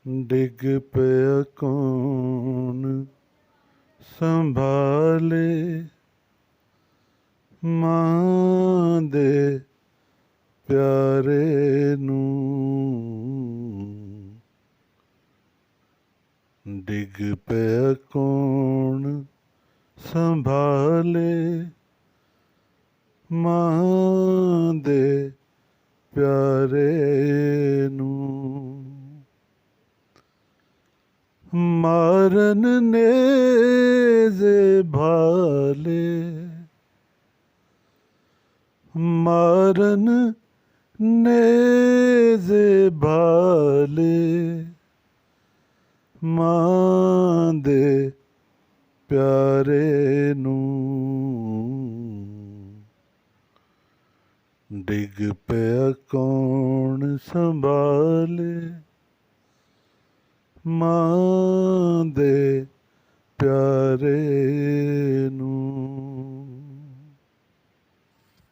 ਡਿੱਗ ਪਿਆ ਕੌਣ ਸੰਭਾਲੇ, ਮਾਂ ਦੇ ਪਿਆਰੇ ਨੂੰ। ਡਿੱਗ ਪਿਆ ਕੌਣ ਸੰਭਾਲੇ, ਮਾਂ ਦੇ ਪਿਆਰੇ ਨੂੰ। ਮਾਰਨ ਨੇਜ਼ੇ ਭਾਲੇ, ਮਾਰਨ ਨੇਜ਼ੇ ਭਾਲੇ, ਮਾਂ ਦੇ ਪਿਆਰੇ ਨੂੰ। ਡਿੱਗ ਪਿਆ ਕੌਣ ਸੰਭਾਲੇ, ਮਾਂ ਦੇ ਪਿਆਰੇ ਨੂੰ।